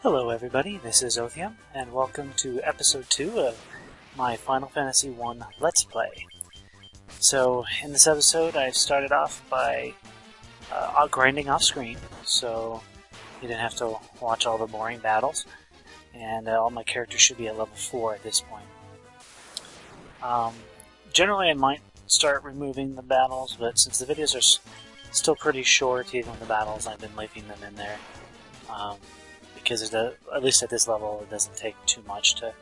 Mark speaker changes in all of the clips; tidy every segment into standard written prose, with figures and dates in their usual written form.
Speaker 1: Hello everybody, this is Othium, and welcome to episode 2 of my Final Fantasy I Let's Play. So, in this episode I started off by grinding off screen, so you didn't have to watch all the boring battles, and all my characters should be at level 4 at this point. Generally I might start removing the battles, but since the videos are still pretty short, even with the battles, I've been leaving them in there. Because at least at this level, it doesn't take too much to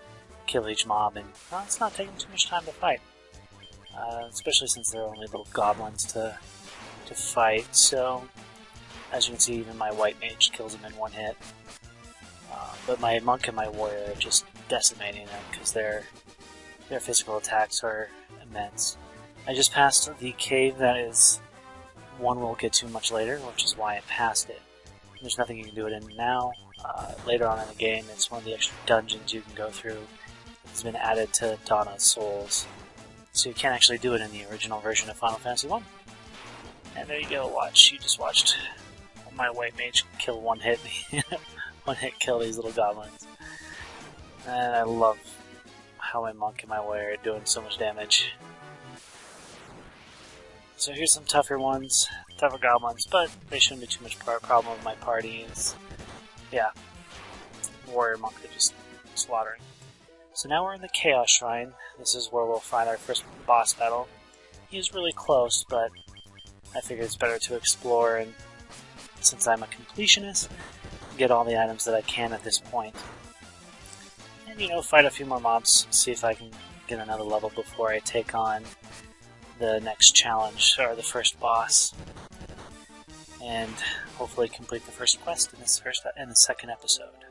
Speaker 1: kill each mob, and well, it's not taking too much time to fight. Especially since they're only little goblins to fight. So, as you can see, even my white mage kills them in one hit. But my monk and my warrior are just decimating them because their physical attacks are immense. I just passed the cave that is one we'll get to much later, which is why I passed it. There's nothing you can do it in now. Later on in the game, it's one of the extra dungeons you can go through. It's been added to Donna's Souls. So you can't actually do it in the original version of Final Fantasy I. And there you go, watch. You just watched my white mage kill one hit kill these little goblins. And I love how my monk and my warrior are doing so much damage. So here's some tougher ones, tougher goblins, but they shouldn't be too much problem with my party. Yeah, warrior monk are just slaughtering. So now we're in the Chaos Shrine. This is where we'll find our first boss battle. He was really close, but I figured it's better to explore, and since I'm a completionist, get all the items that I can at this point. And, you know, fight a few more mobs, see if I can get another level before I take on the next challenge, or the first boss. And hopefully complete the first quest in the second episode.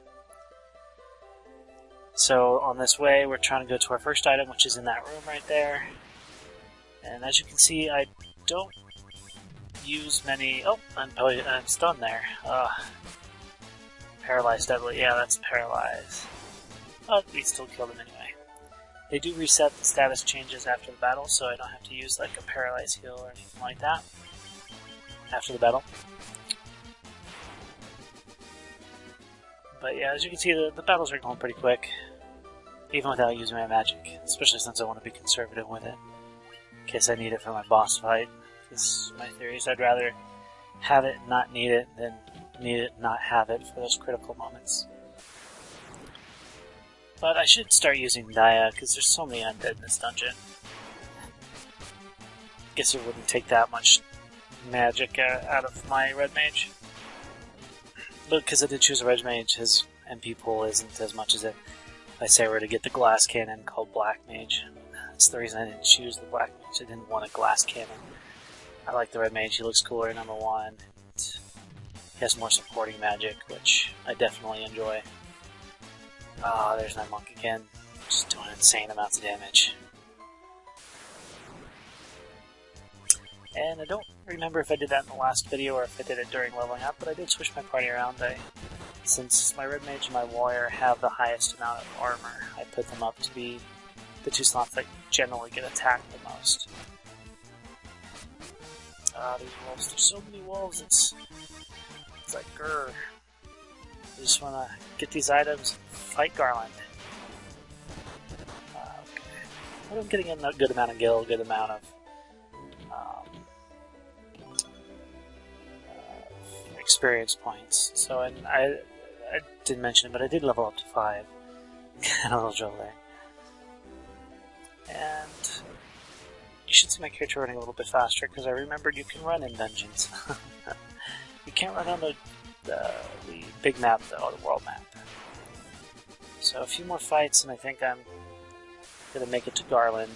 Speaker 1: So on this way, we're trying to go to our first item, which is in that room right there. And as you can see, I don't use many. Oh, I'm stunned there. Paralyzed deadly. Yeah, that's paralyzed. But we still killed him anyway. They do reset the status changes after the battle, so I don't have to use like a paralyzed heal or anything like that after the battle. But yeah, as you can see, the battles are going pretty quick, even without using my magic, especially since I want to be conservative with it, in case I need it for my boss fight. Because my theory is I'd rather have it and not need it than need it and not have it for those critical moments. But I should start using Daya, because there's so many undead in this dungeon. Guess it wouldn't take that much magic out of my red mage. But because I did choose a red mage, his MP pool isn't as much as if I say I were to get the glass cannon called black mage. That's the reason I didn't choose the black mage. I didn't want a glass cannon. I like the red mage. He looks cooler, number one. He has more supporting magic, which I definitely enjoy. Ah, there's my monk again, just doing insane amounts of damage. And I don't remember if I did that in the last video or if I did it during leveling up, but I did switch my party around. Since my red mage and my warrior have the highest amount of armor, I put them up to be the two slots that generally get attacked the most. These wolves, there's so many wolves, it's like grr. I just want to get these items and fight Garland. Okay. But I'm getting a good amount of gil, good amount of experience points. So I didn't mention it, but I did level up to 5. Got a little trouble there. And you should see my character running a little bit faster, because I remembered you can run in dungeons. You can't run on the big map, though, the world map. So a few more fights, and I think I'm going to make it to Garland.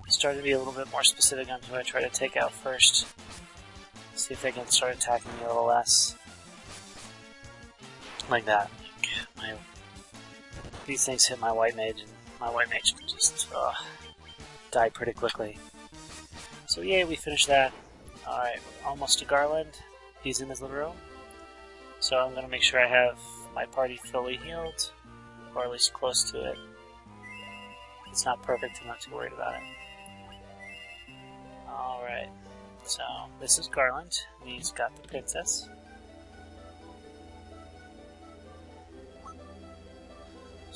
Speaker 1: Starting to be a little bit more specific on who I try to take out first. See if they can start attacking me a little less. Like that. These things hit my white mage, and my white mage can just die pretty quickly. So yay, we finished that. Alright, we're almost to Garland. He's in his little room. So I'm going to make sure I have my party fully healed, or at least close to it. It's not perfect, I'm not too worried about it. Alright, so this is Garland. He's got the princess.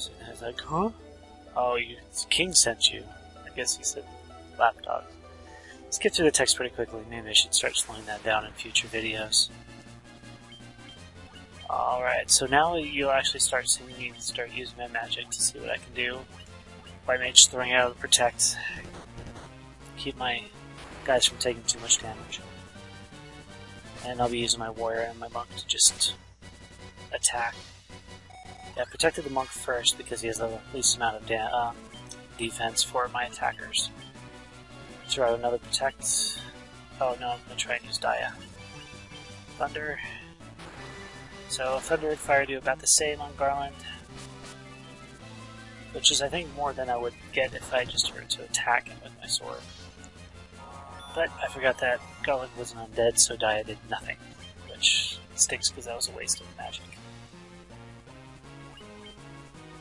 Speaker 1: So I was like, huh? Oh, King sent you. I guess he said lapdog. Let's get through the text pretty quickly. Maybe I should start slowing that down in future videos. Alright, so now you'll actually start seeing me start using my magic to see what I can do. White Mage throwing out the Protect. Keep my guys from taking too much damage. And I'll be using my Warrior and my Monk to just attack. Yeah, I protected the Monk first because he has the least amount of defense for my attackers. Throw out another Protect. Oh no, I'm going to try and use Dia. Thunder. So Thunder and Fire do about the same on Garland. Which is, I think, more than I would get if I just were to attack him with my sword. But I forgot that Garland wasn't undead, so Dia did nothing. Which stinks because that was a waste of magic.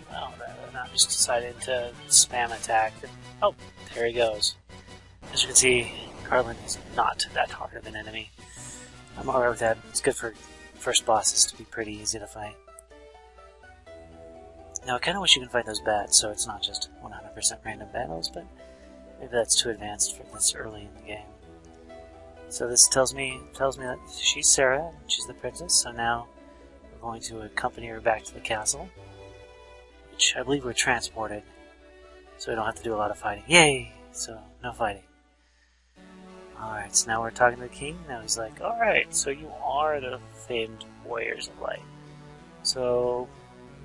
Speaker 1: Well, then I'm just deciding to spam attack. And, oh, there he goes. As you can see, Garland is not that hard of an enemy. I'm alright with that. It's good for first bosses to be pretty easy to fight. Now, I kind of wish you can fight those bats, so it's not just 100% random battles, but maybe that's too advanced for this early in the game. So this tells me that she's Sarah, and she's the princess, so now we're going to accompany her back to the castle, which I believe we're transported, so we don't have to do a lot of fighting. Yay! So, no fighting. Alright, so now we're talking to the king. Now he's like, alright, so you are the famed warriors of light. So,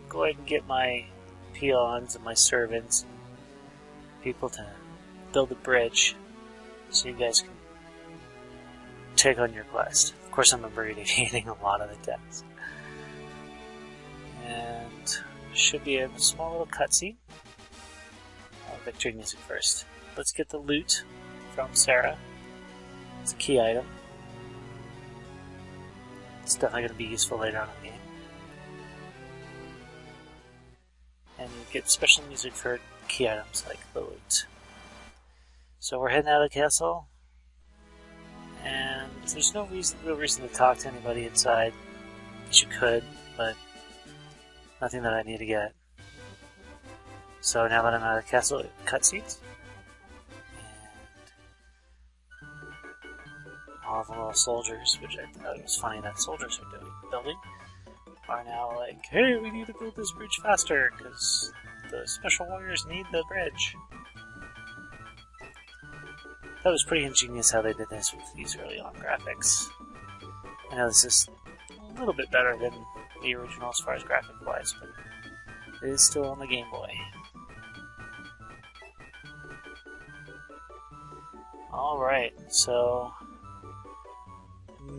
Speaker 1: go ahead and get my peons and my servants and people to build a bridge so you guys can take on your quest. Of course, I'm abbreviating a lot of the text. And should be a small little cutscene. Victory music first. Let's get the loot from Sarah. It's a key item. It's definitely going to be useful later on in the game. And you get special music for key items like the loot. So we're heading out of the castle. And there's no real reason to talk to anybody inside. I guess you could, but nothing that I need to get. So now that I'm out of the castle, cutscenes. All the little soldiers, which I thought was funny that soldiers are building, are now like, hey, we need to build this bridge faster, because the special warriors need the bridge. That was pretty ingenious how they did this with these early on graphics. I know this is a little bit better than the original as far as graphic-wise, but it is still on the Game Boy. Alright, so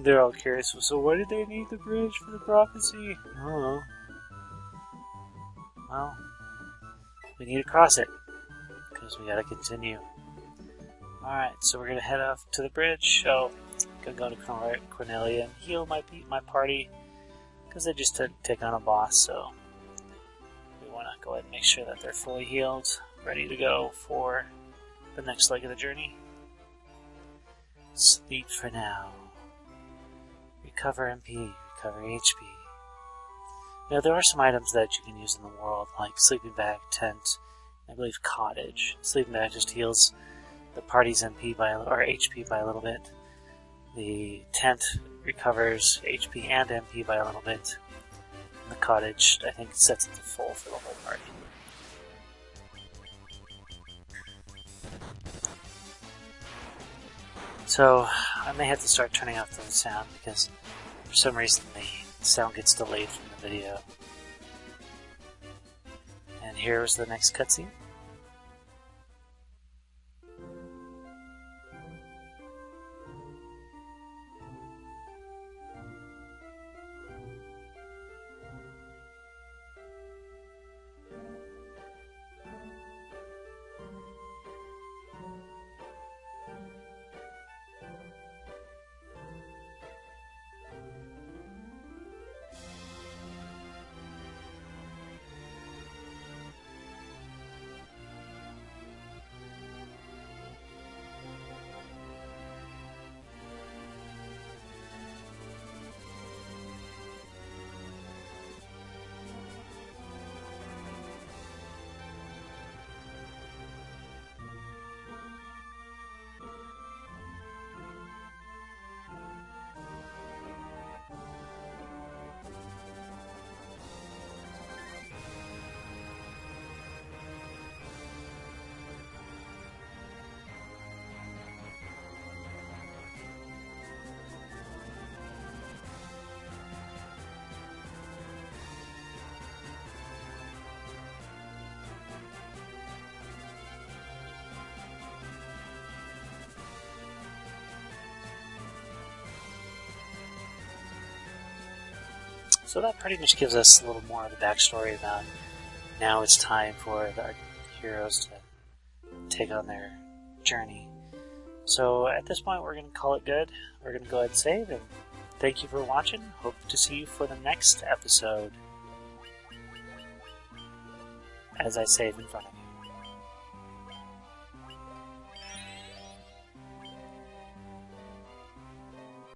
Speaker 1: they're all curious, so why did they need the bridge for the prophecy? I don't know. Well, we need to cross it, because we gotta continue. Alright, so we're gonna head off to the bridge. Oh, gonna go to Cornelia and heal my party, because they just take on a boss, so we wanna go ahead and make sure that they're fully healed, ready to go for the next leg of the journey. Sleep for now. Recover MP, recover HP. Now there are some items that you can use in the world, like sleeping bag, tent, I believe cottage. Sleeping bag just heals the party's MP or HP by a little bit. The tent recovers HP and MP by a little bit. And the cottage, I think, sets it to full for the whole party. So, I may have to start turning off the sound because for some reason the sound gets delayed from the video. And here's the next cutscene. So that pretty much gives us a little more of the backstory about now it's time for our heroes to take on their journey. So at this point we're going to call it good. We're going to go ahead and save, and thank you for watching. Hope to see you for the next episode as I save in front of you.